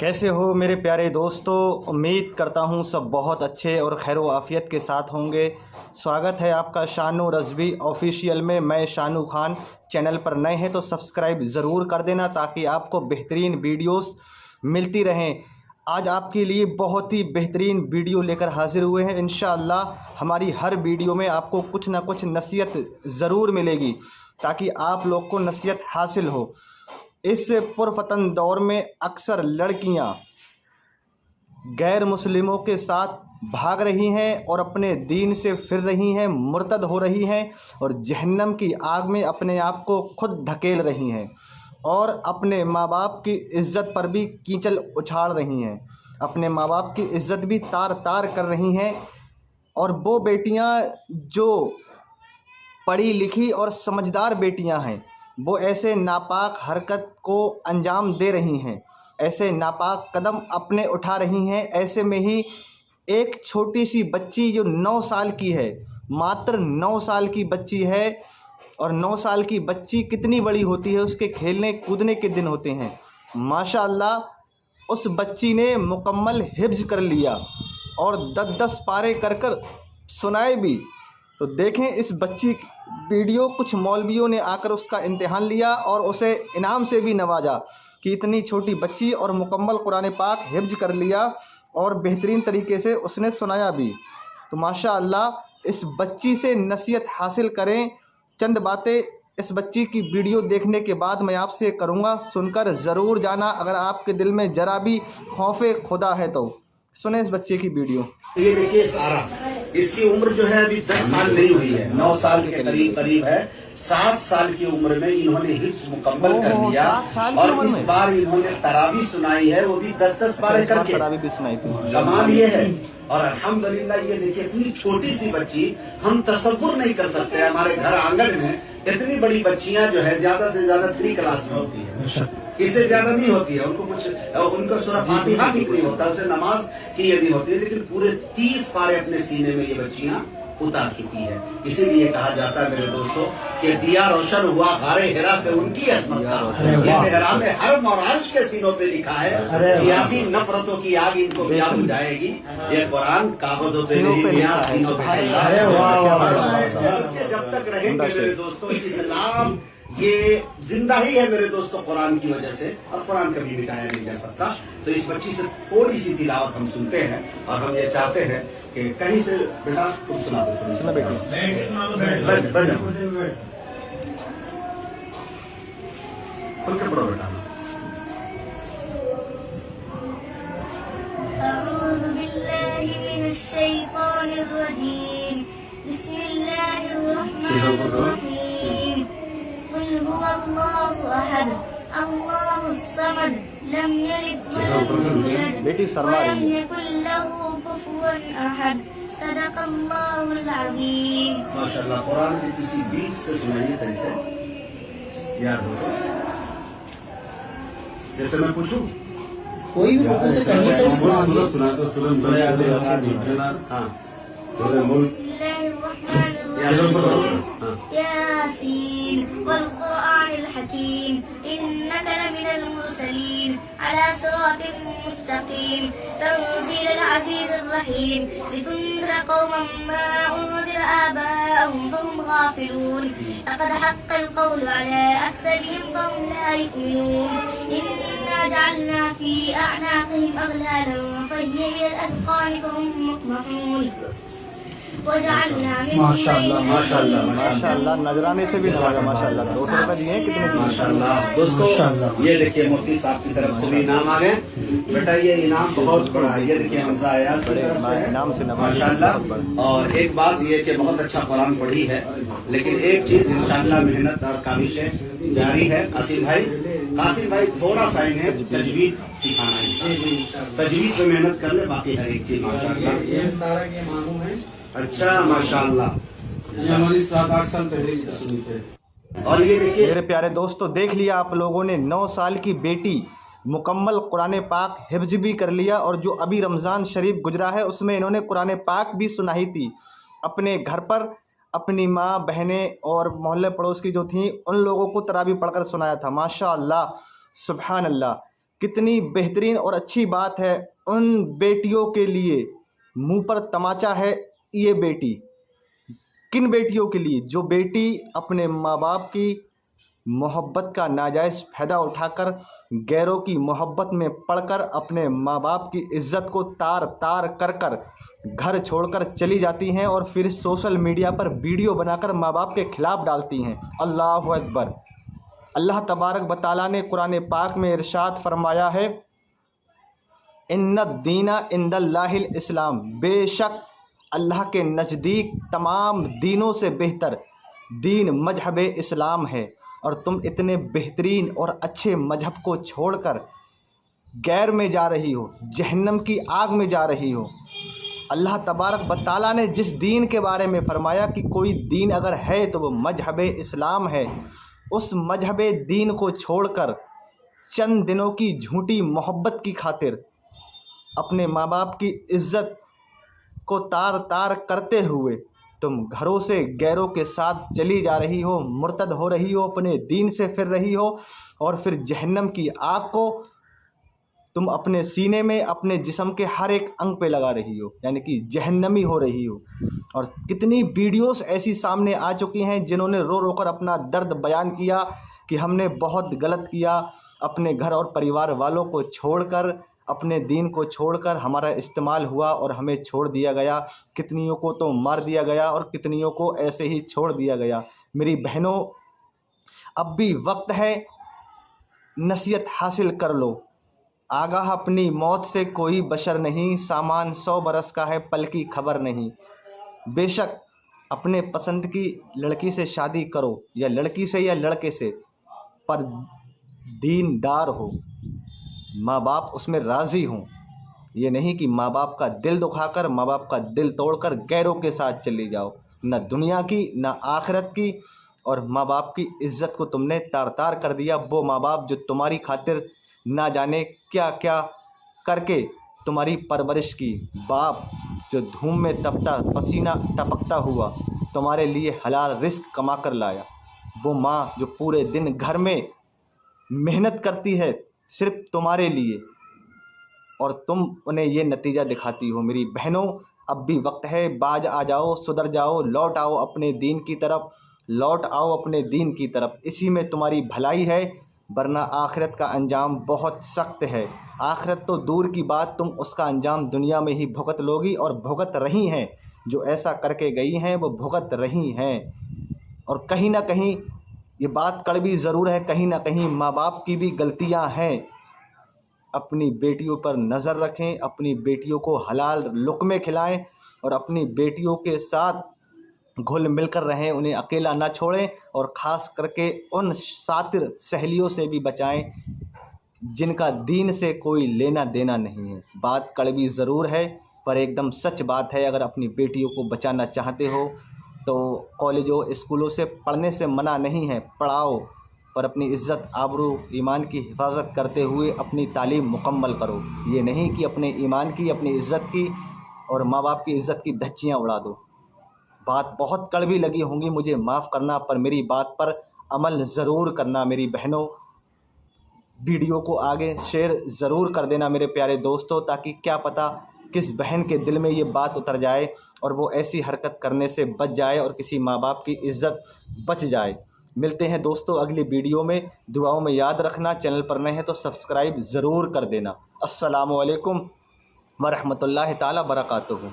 कैसे हो मेरे प्यारे दोस्तों। उम्मीद करता हूँ सब बहुत अच्छे और खैर व आफियत के साथ होंगे। स्वागत है आपका शानू रज़वी ऑफिशियल में। मैं शानू खान। चैनल पर नए हैं तो सब्सक्राइब ज़रूर कर देना ताकि आपको बेहतरीन वीडियोस मिलती रहें। आज आपके लिए बहुत ही बेहतरीन वीडियो लेकर हाजिर हुए हैं। इंशाअल्लाह हमारी हर वीडियो में आपको कुछ ना कुछ नसीहत ज़रूर मिलेगी ताकि आप लोग को नसीहत हासिल हो। इस पुरफतन दौर में अक्सर लड़कियां गैर मुस्लिमों के साथ भाग रही हैं और अपने दीन से फिर रही हैं, मुर्तद हो रही हैं और जहन्नम की आग में अपने आप को खुद ढकेल रही हैं और अपने माँ बाप की इज़्ज़त पर भी कीचड़ उछाल रही हैं, अपने माँ बाप की इज़्ज़त भी तार तार कर रही हैं। और वो बेटियां जो पढ़ी लिखी और समझदार बेटियां हैं वो ऐसे नापाक हरकत को अंजाम दे रही हैं, ऐसे नापाक कदम अपने उठा रही हैं। ऐसे में ही एक छोटी सी बच्ची जो 9 साल की है, मात्र 9 साल की बच्ची है, और 9 साल की बच्ची कितनी बड़ी होती है, उसके खेलने कूदने के दिन होते हैं। माशाअल्लाह उस बच्ची ने मुकम्मल हिफ्ज़ कर लिया और 10-10 पारे कर कर सुनाए भी। तो देखें इस बच्ची की वीडियो। कुछ मौलवियों ने आकर उसका इम्तिहान लिया और उसे इनाम से भी नवाजा कि इतनी छोटी बच्ची और मुकम्मल कुरान पाक हिफ्ज़ कर लिया और बेहतरीन तरीके से उसने सुनाया भी। तो माशाअल्लाह इस बच्ची से नसीहत हासिल करें। चंद बातें इस बच्ची की वीडियो देखने के बाद मैं आपसे करूँगा, सुनकर ज़रूर जाना अगर आपके दिल में ज़रा भी खौफ खुदा है तो। सुने इस बच्चे की वीडियो। ये देखिए सारा, इसकी उम्र जो है अभी 10 साल नहीं हुई है, 9 साल के करीब है। 7 साल की उम्र में इन्होंने हिफ्ज़ मुकम्मल कर लिया और इस बार इन्होंने तरावी सुनाई है, वो भी 10-10 पारे करके। तरावी भी सुनाई थी। कमाल ये है। और अल्हम्दुलिल्लाह ये देखिए इतनी छोटी सी बच्ची, हम तसव्वुर नहीं कर सकते। हमारे घर आंगन में इतनी बड़ी बच्चियां जो है ज्यादा से ज्यादा 3 क्लास में होती है, इससे ज्यादा नहीं होती है। उनको कुछ उनका सूरह फातिहा भी नहीं होता, उसे नमाज की ये नहीं होती है, लेकिन पूरे 30 पारे अपने सीने में ये बच्चियां उतार चुकी है। इसीलिए कहा जाता है मेरे दोस्तों कि दिया रोशन हुआ गारे हिरा से उनकी अजमत का। ये मेहराब में हर मौराज के सीनों पे लिखा है, सियासी नफरतों की आग इनको ब्याह जाएगी। ये कुरान कागजों पे नहीं, सीनों पे। जब तक रहेंगे मेरे दोस्तों इस्लाम ये जिंदा ही है मेरे दोस्तों कुरान की वजह से, और कुरान कभी मिटाया नहीं जा सकता। तो इस बच्ची से थोड़ी सी तिलावत हम सुनते हैं और हम ये चाहते हैं कि कहीं से बेटा तुम सुना दो। सुना बेटा, खुल के पढ़ो बेटा। أعوذ بالله من الشيطان الرجيم بسم الله الرحمن الرحيم قل هو الله أحد الله الصمد لم يلد ولم يولد ولم يكن له كفوا أحد صدق الله العظيم। माशाअल्लाह कुरान के किसी बीच से सुनाइए कहीं से याद हो। जैसे मैं पूछूं कोई भी सुना दो ياسين والقرآن الحكيم إنك لمن المرسلين على صراط مستقيم تنزيل العزيز الرحيم لتنذر قوما ما أنذر آباءهم فهم غافلون لقد حق القول على أكثرهم فهم لا يؤمنون إنا جعلنا في أعناقهم أغلالا فهي إلى الأذقان فهم مقمحون माशाअल्लाह नजराने से भी नवाजा। माशाअल्लाह 200 रुपए दिए हैं कितने? माशाअल्लाह दोस्तों ये देखिए मुफ्ती साहब की तरफ से भी इनाम आ गए। बेटा ये इनाम बहुत बड़ा है, ये देखिए हमजा आया इनाम से माशाअल्लाह। और एक बात ये कि बहुत अच्छा कुरान पढ़ी है, लेकिन एक चीज इंशाअल्लाह मेहनत और काविशें जारी है। कासिम भाई थोड़ा सा इन्हें तजवीद सिखाना है, तजवीद पे मेहनत कर ले, बाकी हर एक चीज माशाअल्लाह ये सारा के मालूम है। अच्छा माशाअल्लाह। हमारी 7-8 साल पहले की तस्वीर है। और ये देखिए मेरे प्यारे दोस्तों, देख लिया आप लोगों ने, 9 साल की बेटी मुकम्मल कुरान पाक हिफ्ज़ भी कर लिया और जो अभी रमज़ान शरीफ गुजरा है उसमें इन्होंने कुरान पाक भी सुनाई थी अपने घर पर। अपनी माँ बहनें और मोहल्ले पड़ोस की जो थीं उन लोगों को तरावी पढ़कर सुनाया था। माशाअल्लाह सुभान अल्लाह। कितनी बेहतरीन और अच्छी बात है उन बेटियों के लिए। मुंह पर तमाचा है ये बेटी। किन बेटियों के लिए? जो बेटी अपने माँ बाप की मोहब्बत का नाजायज़ फ़ायदा उठाकर गैरों की मोहब्बत में पड़कर अपने माँ बाप की इज़्ज़त को तार तार कर कर घर छोड़कर चली जाती हैं और फिर सोशल मीडिया पर वीडियो बनाकर माँ बाप के ख़िलाफ़ डालती हैं। अल्लाहु अकबर। अल्लाह तबारक व तआला ने कुरान पाक में इरशाद फरमाया है, इन्नद दीना इंदल्लाहिल इस्लाम, बेशक अल्लाह के नज़दीक तमाम दीनों से बेहतर दीन मजहब इस्लाम है। और तुम इतने बेहतरीन और अच्छे मजहब को छोड़कर गैर में जा रही हो, जहन्नम की आग में जा रही हो। अल्लाह तबारक व तआला ने जिस दीन के बारे में फ़रमाया कि कोई दीन अगर है तो वो मजहब इस्लाम है, उस मजहब दीन को छोड़कर चंद दिनों की झूठी मोहब्बत की खातिर अपने माँ बाप की इज़्ज़त को तार तार करते हुए तुम घरों से गैरों के साथ चली जा रही हो, मुर्तद हो रही हो, अपने दीन से फिर रही हो और फिर जहन्नम की आग को तुम अपने सीने में, अपने जिस्म के हर एक अंग पे लगा रही हो, यानी कि जहन्नमी हो रही हो। और कितनी वीडियोस ऐसी सामने आ चुकी हैं जिन्होंने रो रो कर अपना दर्द बयान किया कि हमने बहुत गलत किया, अपने घर और परिवार वालों को छोड़कर, अपने दीन को छोड़कर हमारा इस्तेमाल हुआ और हमें छोड़ दिया गया। कितनियों को तो मार दिया गया और कितनियों को ऐसे ही छोड़ दिया गया। मेरी बहनों, अब भी वक्त है, नसीहत हासिल कर लो। आगाह अपनी मौत से कोई बशर नहीं, सामान 100 बरस का है, पल की खबर नहीं। बेशक अपने पसंद की लड़की से शादी करो, या लड़की से या लड़के से, पर दीनदार हो, माँ बाप उसमें राज़ी हों। ये नहीं कि माँ बाप का दिल दुखाकर, माँ बाप का दिल तोड़कर गैरों के साथ चली जाओ। न दुनिया की न आखिरत की, और माँ बाप की इज़्ज़त को तुमने तार तार कर दिया। वो माँ बाप जो तुम्हारी खातिर ना जाने क्या क्या करके तुम्हारी परवरिश की, बाप जो धूम में तपता पसीना टपकता हुआ तुम्हारे लिए हलाल रिस्क कमा कर लाया, वो माँ जो पूरे दिन घर में मेहनत करती है सिर्फ तुम्हारे लिए, और तुम उन्हें ये नतीजा दिखाती हो। मेरी बहनों, अब भी वक्त है, बाज आ जाओ, सुधर जाओ, लौट आओ अपने दीन की तरफ, लौट आओ अपने दीन की तरफ। इसी में तुम्हारी भलाई है, वरना आखिरत का अंजाम बहुत सख्त है। आखिरत तो दूर की बात, तुम उसका अंजाम दुनिया में ही भुगत लोगी, और भुगत रही हैं। जो ऐसा करके गई हैं वो भुगत रही हैं। और कहीं ना कहीं ये बात कड़वी ज़रूर है, कहीं ना कहीं माँ बाप की भी गलतियाँ हैं। अपनी बेटियों पर नज़र रखें, अपनी बेटियों को हलाल लुक़मे खिलाएं और अपनी बेटियों के साथ घुल मिलकर रहें, उन्हें अकेला ना छोड़ें, और ख़ास करके उन सातिर सहेलियों से भी बचाएं जिनका दीन से कोई लेना देना नहीं है। बात कड़वी ज़रूर है, पर एकदम सच बात है। अगर अपनी बेटियों को बचाना चाहते हो तो कॉलेजों स्कूलों से पढ़ने से मना नहीं है, पढ़ाओ, पर अपनी इज़्ज़त, आबरू, ईमान की हिफाजत करते हुए अपनी तालीम मुकम्मल करो। ये नहीं कि अपने ईमान की, अपनी इज़्ज़त की और माँ बाप की इज़्ज़त की धज्जियाँ उड़ा दो। बात बहुत कड़वी लगी होंगी, मुझे माफ़ करना, पर मेरी बात पर अमल ज़रूर करना। मेरी बहनों, वीडियो को आगे शेयर ज़रूर कर देना मेरे प्यारे दोस्तों, ताकि क्या पता किस बहन के दिल में ये बात उतर जाए और वो ऐसी हरकत करने से बच जाए और किसी माँ बाप की इज़्ज़त बच जाए। मिलते हैं दोस्तों अगली वीडियो में। दुआओं में याद रखना, चैनल पर नए हैं तो सब्सक्राइब ज़रूर कर देना। अस्सलामु अलैकुम वरहमतुल्लाहि ताला बरकातुहू।